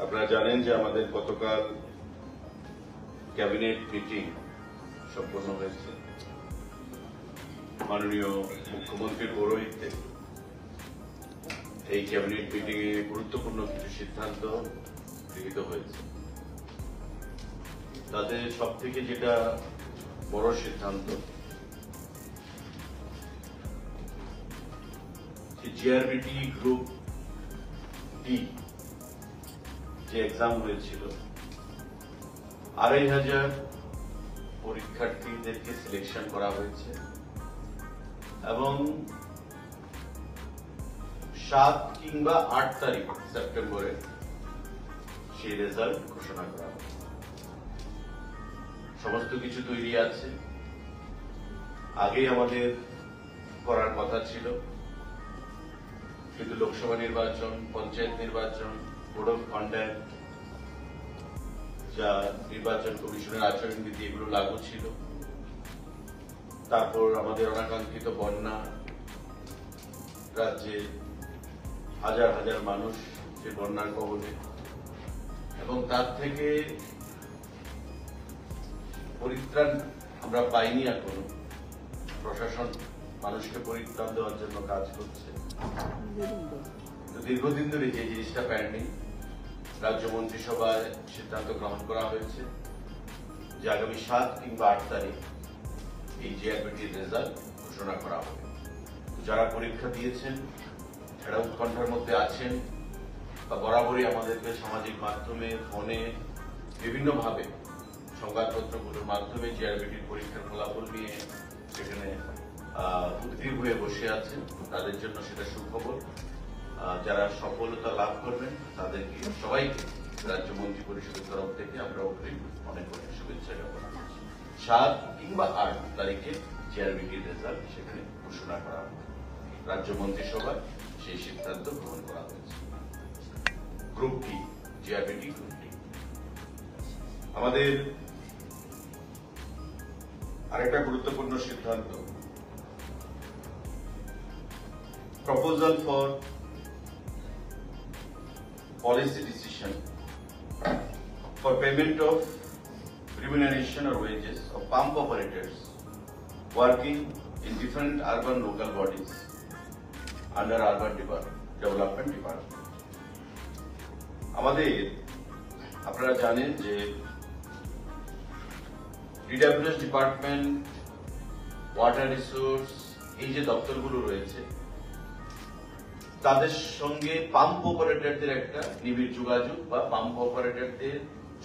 আপনারা জানেন যে আমাদের গতকাল ক্যাবিনেট মিটিং সম্পন্ন হয়েছে। মাননীয় মুখ্যমন্ত্রীর পৌরোহিত্যে এই ক্যাবিনেট মিটিং এ গুরুত্বপূর্ণ কিছু সিদ্ধান্ত গৃহীত হয়েছে। তাদের সবথেকে যেটা বড় সিদ্ধান্ত, জিআরবিটি গ্রুপ ডি যে এক্সাম হয়েছিল ২,৫০০ পরীক্ষার্থীদেরকে সিলেকশন করা হয়েছে এবং ৭ কিংবা ৮ তারিখ সেপ্টেম্বরে সেই রেজাল্ট ঘোষণা করা হবে। সমস্ত কিছু তৈরি আছে, আগেই আমাদের করার কথা ছিল, কিন্তু লোকসভা নির্বাচন, পঞ্চায়েত নির্বাচন, বোর্ড অফ কন্ডাক্ট, যা নির্বাচন কমিশনের আচরণবিধি, এগুলো লাগু ছিল। তারপর আমাদের অনাকাঙ্ক্ষিত বন্যা, রাজ্যে হাজার হাজার মানুষ যে বন্যার কবলে, এবং তার থেকে পরিত্রাণ আমরা পাইনি এখনো। প্রশাসন মানুষকে পরিত্রাণ দেওয়ার জন্য কাজ করছে, দীর্ঘদিন ধরে যে জিনিসটা পেন্ডিং, রাজ্য মন্ত্রিসভায় সিদ্ধান্ত গ্রহণ করা হয়েছে যে আগামী ৭ কিংবা ৮ তারিখ এই জিআরবিটির রেজাল্ট ঘোষণা করা হবে। যারা পরীক্ষা দিয়েছেন, যারা উৎকণ্ঠার মধ্যে আছেন, বা বরাবরই আমাদেরকে সামাজিক মাধ্যমে, ফোনে, বিভিন্নভাবে সংবাদপত্রগুলোর মাধ্যমে জিআরবিটির পরীক্ষার ফলাফল নিয়ে সেখানে উদ্গ্রীব হয়ে বসে আছেন, তাদের জন্য সেটা সুখবর। যারা সফলতা লাভ করবেন তাদেরকে সবাইকে রাজ্য মন্ত্রী পরিষদের তরফ থেকে আমরা অগ্রিম অনেক অনেক শুভেচ্ছা জ্ঞাপন করছি। ৭ কিংবা ৮ তারিখে জিআরবিটির রেজাল্ট সেখানে ঘোষণা করা হবে। রাজ্য মন্ত্রিসভায় সেই সিদ্ধান্ত গ্রহণ করা হয়েছে। Group D, GRBT group D. আমাদের আরেকটা গুরুত্বপূর্ণ সিদ্ধান্ত, proposal for policy decision for payment of remuneration or wages of pump operators working in different urban local bodies under urban development department. আমাদের আপনারা জানেন যে ডিডব্লিউএস ডিপার্টমেন্ট, ওয়াটার রিসোর্স, এই যে দপ্তরগুলো রয়েছে, তাদের সঙ্গে পাম্প অপারেটরদের একটা নিবিড় যোগাযোগ বা পাম্প অপারেটরদের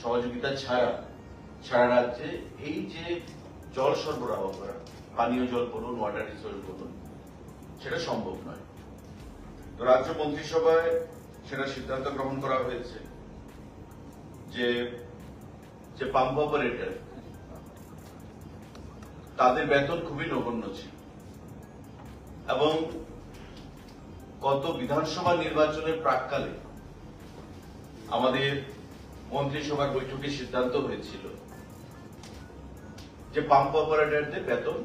সহযোগিতা ছাড়া সারা রাজ্যে এই যে জল সরবরাহ করা, পানীয় জল বলুন, ওয়াটার রিসোর্স বলুন, সেটা সম্ভব নয়। তো রাজ্য মন্ত্রিসভায় সেটা সিদ্ধান্ত গ্রহণ করা হয়েছে যে পাম্প অপারেটর, তাদের বেতন খুবই নগণ্য ছিল এবং গত বিধানসভা নির্বাচনের প্রাক্কালে আমাদের মন্ত্রিসভার বৈঠকে সিদ্ধান্ত হয়েছিল যে পাম্প অপারেটরদের বেতন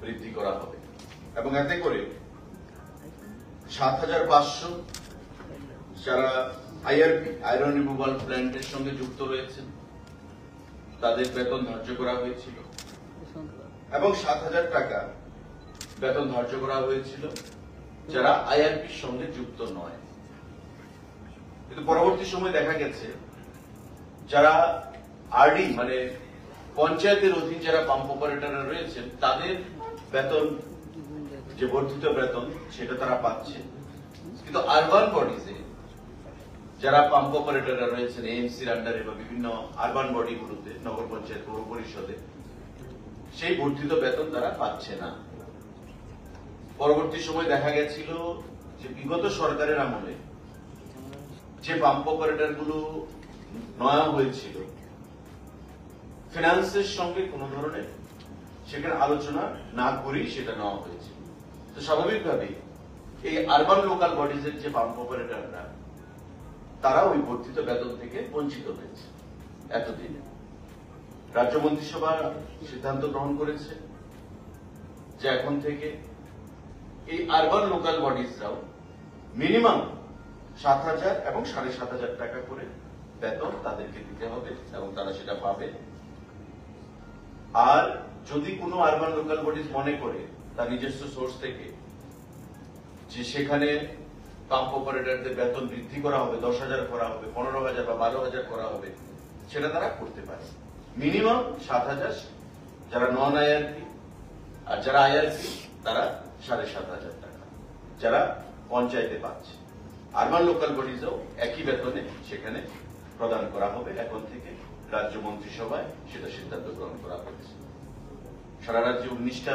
বৃদ্ধি করা হবে এবং এতে করে ৭৫০০ যারা আইআরপি, আয়রন রিমুভাল প্ল্যান্টের সঙ্গে যুক্ত রয়েছেন, তাদের বেতন ধার্য করা হয়েছিল এবং ৭,০০০ টাকা বেতন ধার্য করা হয়েছিল যারা আইআরপির সঙ্গে যুক্ত নয়। কিন্তু পরবর্তী সময় দেখা গেছে যারা আরডি মানে পঞ্চায়েতের অধীন যারা পাম্প অপারেটররা রয়েছেন, তাদের বেতন যে বর্ধিত বেতন সেটা তারা পাচ্ছে, কিন্তু আরবান বডিজে যারা পাম্প অপারেটররা রয়েছেন এএমসির আন্ডারে বা বিভিন্ন আরবান বডিগুলোতে, নগর পঞ্চায়েত, পৌর পরিষদে, সেই বর্ধিত বেতন তারা পাচ্ছে না। পরবর্তী সময় দেখা গেছিল যে বিগত সরকারের আমলে যে পাম্প অপারেটর গুলো নেওয়া হয়েছিল, ফিনান্সের সঙ্গে কোন ধরনের সেখানে আলোচনা না করেই সেটা নেওয়া হয়েছিল। তো স্বাভাবিকভাবেই এই আরবান লোকাল বডিজের যে পাম্প অপারেটররা, তারা ওই বর্ধিত বেতন থেকে বঞ্চিত হয়েছে এতদিনে। রাজ্য মন্ত্রিসভা সিদ্ধান্ত গ্রহণ করেছে যে এখন থেকে এই আরবান লোকাল বডিজরাও মিনিমাম ৭,০০০ এবং ৭,৫০০ টাকা করে বেতন তাদেরকে দিতে হবে এবং তারা সেটা পাবে। আর যদি কোনো আরবান লোকাল বডিজ মনে করে তার নিজস্ব সোর্স থেকে যে সেখানে পাম্প অপারেটরদের বেতন বৃদ্ধি করা হবে, 10,000 করা হবে, 15,000 বা 12,000 করা হবে, সেটা তারা করতে পারে। মিনিমাম 7,000 যারা নন আইআরপি, আর যারা আইআরপি তারা 7,500 টাকা যারা পঞ্চায়েতে পাচ্ছে। আরবান লোকাল বডিজও একই বেতনে সেখানে প্রদান করা হবে। এখন থেকে রাজ্য মন্ত্রিসভায় সেটা সিদ্ধান্ত গ্রহণ করা হয়েছে। সারা রাজ্যে 19টা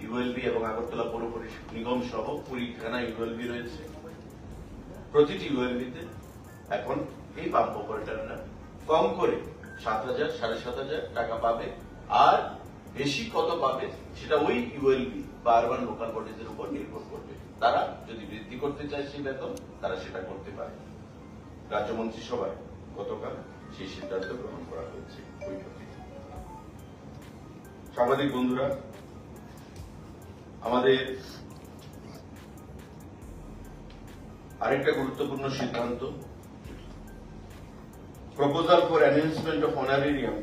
ইউএলবি এবং আগরতলা পৌর নিগম সহ 20খানা ইউএলবি রয়েছে। প্রতিটি ইউএলবিতে এখন এই পাম্প অপারেটররা কম করে 7,000, 7,500 টাকা পাবে। আর বেশি কত পাবে সেটা ওই ইউএলবি বা আরবান লোকাল বডিজের উপর নির্ভর করবে। তারা যদি বৃদ্ধি করতে চায় সেই বেতন, তারা সেটা করতে পারে। রাজ্য মন্ত্রিসভায় গতকাল সেই সিদ্ধান্ত গ্রহণ করা হয়েছে বৈঠকে। সাংবাদিক বন্ধুরা, আমাদের আরেকটা গুরুত্বপূর্ণ সিদ্ধান্ত, proposal for enhancement of honorarium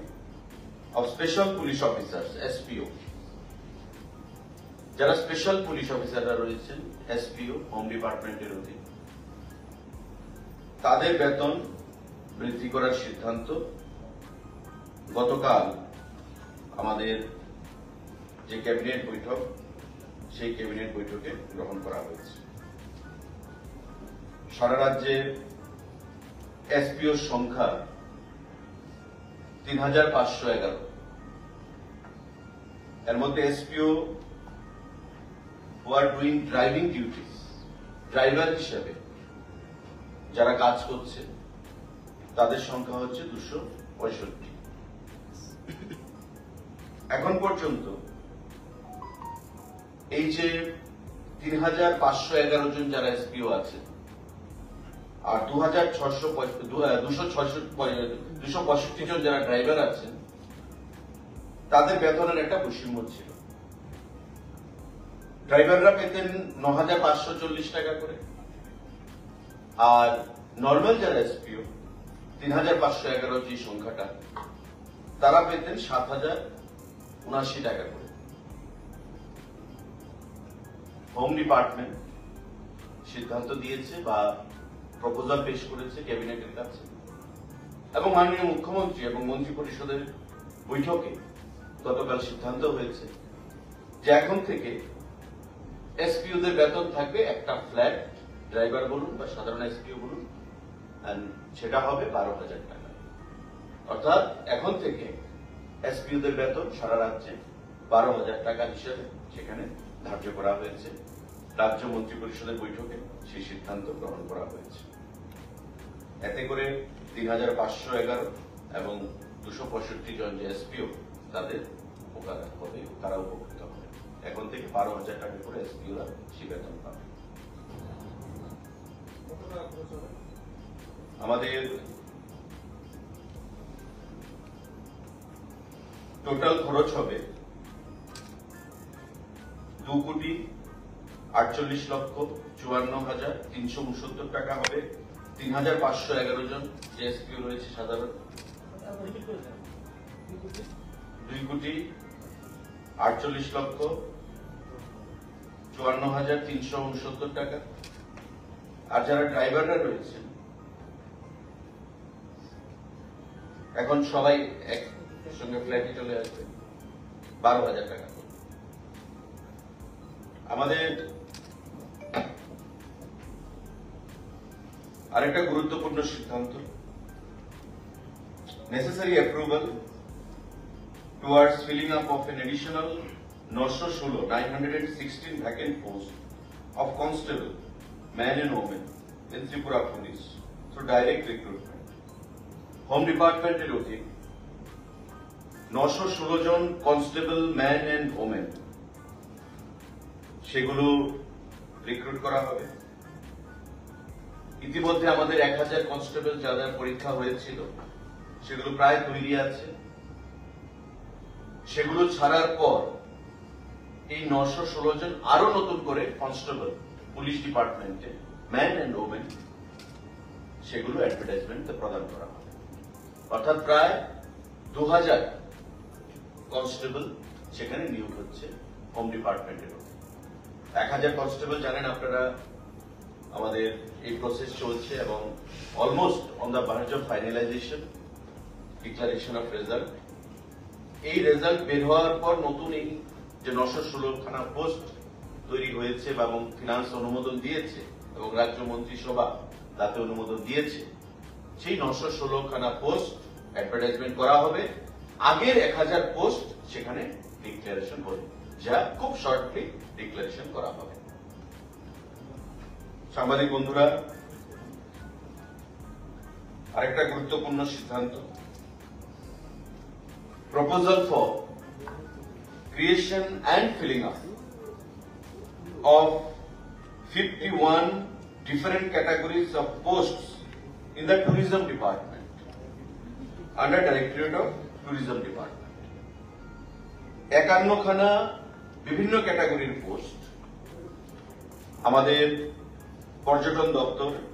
of special police officers SPO. যারা স্পেশাল পুলিশ অফিসাররা রয়েছেন এসপিও হোম ডিপার্টমেন্টের অধীন, তাদের বেতন বৃদ্ধি করার সিদ্ধান্ত গতকাল আমাদের যে ক্যাবিনেট বৈঠক, সেই ক্যাবিনেট বৈঠকে গ্রহণ করা হয়েছে। সারা রাজ্যে এসপিওর সংখ্যা 3,511। এর মধ্যে SPO who are doing driving duties, driver হিসেবে যারা কাজ করছে তাদের সংখ্যা হচ্ছে 265। এখন পর্যন্ত এই যে 3,511 জন যারা এসপিও আছে আর 265 জন যারা ড্রাইভার আছেন, তাদের বেতনের একটা বৈষম্য ছিল। ড্রাইভাররা পেতেন 9,540 টাকা করে, আর নর্মাল যারা এসপিও 3,511 যে সংখ্যাটা, তারা পেতেন 7,079 টাকা করে। হোম ডিপার্টমেন্ট সিদ্ধান্ত দিয়েছে বা প্রপোজাল পেশ করেছে ক্যাবিনেটের কাছে, এবং মাননীয় মুখ্যমন্ত্রী এবং মন্ত্রী পরিষদের বৈঠকে গতকাল সিদ্ধান্ত হয়েছে যে এখন থেকে এসপিওদের বেতন থাকবে একটা ফ্ল্যাট, ড্রাইভার বলুন বা সাধারণ এসপিও বলুন, সেটা হবে 12,000 টাকা। অর্থাৎ এখন থেকে এসপিওদের বেতন সারা রাজ্যে 12,000 টাকা হিসেবে সেখানে ধার্য করা হয়েছে। রাজ্য মন্ত্রী পরিষদের বৈঠকে সেই সিদ্ধান্ত গ্রহণ করা হয়েছে। এতে করে 3,511 এবং 265 জন যে এসপিও তাদের উপকার হবে, তারা উপকৃত হবে। এখন থেকে 12,000 টাকা করে এসপিওরা সে বেতন পাবে। আমাদের টোটাল খরচ হবে 2,48,54,369 টাকা হবে। 3,511 জন যে এসপিও রয়েছে সাধারণ, 2,48,54,369 টাকা। আর যারা ড্রাইভাররা রয়েছেন এখন সবাই একসঙ্গে ফ্ল্যাটে চলে আসবে, 12,000 টাকা। আমাদের আরেকটা গুরুত্বপূর্ণ সিদ্ধান্ত, necessary approval towards filling up of an additional 916 vacant posts of constable, man and woman in Tripura Police through direct recruitment. Home Department এর অধীন 916 জন কনস্টেবল, ম্যান এন্ড ওমেন, সেগুলো রিক্রুট করা হবে। ইতিমধ্যে আমাদের 1,000 কনস্টেবল যাদের পরীক্ষা হয়েছিল সেগুলো প্রায় তৈরি আছে। সেগুলো ছাড়ার পর এই 916 জন আরো নতুন করে কনস্টেবল পুলিশ ডিপার্টমেন্টে, ম্যান এন্ড ওমেন, সেগুলো অ্যাডভার্টাইজমেন্ট প্রদান করা হবে। অর্থাৎ প্রায় 2000 কনস্টেবল সেখানে নিয়োগ হচ্ছে হোম ডিপার্টমেন্টের মধ্যে। 1000 কনস্টেবল জানেন আপনারা, আমাদের এই প্রসেস চলছে এবং almost on the verge of finalisation, declaration of result. এই রেজাল্ট বের হওয়ার পর নতুন এই যে 916খানা পোস্ট তৈরি হয়েছে এবং ফিনান্স অনুমোদন দিয়েছে এবং রাজ্য মন্ত্রিসভা তাতে অনুমোদন দিয়েছে, সেই 916খানা পোস্ট অ্যাডভার্টাইজমেন্ট করা হবে। আগের 1000 পোস্ট সেখানে ডিক্লারেশন হবে, যা খুব শর্টলি ডিক্লারেশন করা হবে। সাংবাদিক বন্ধুরা, আরেকটা গুরুত্বপূর্ণ সিদ্ধান্ত, proposal for creation and filling up of 51 different categories of posts in the tourism department under Directorate of Tourism Department. 51 খানা বিভিন্ন ক্যাটাগরির পোস্ট আমাদের পর্যটন দপ্তর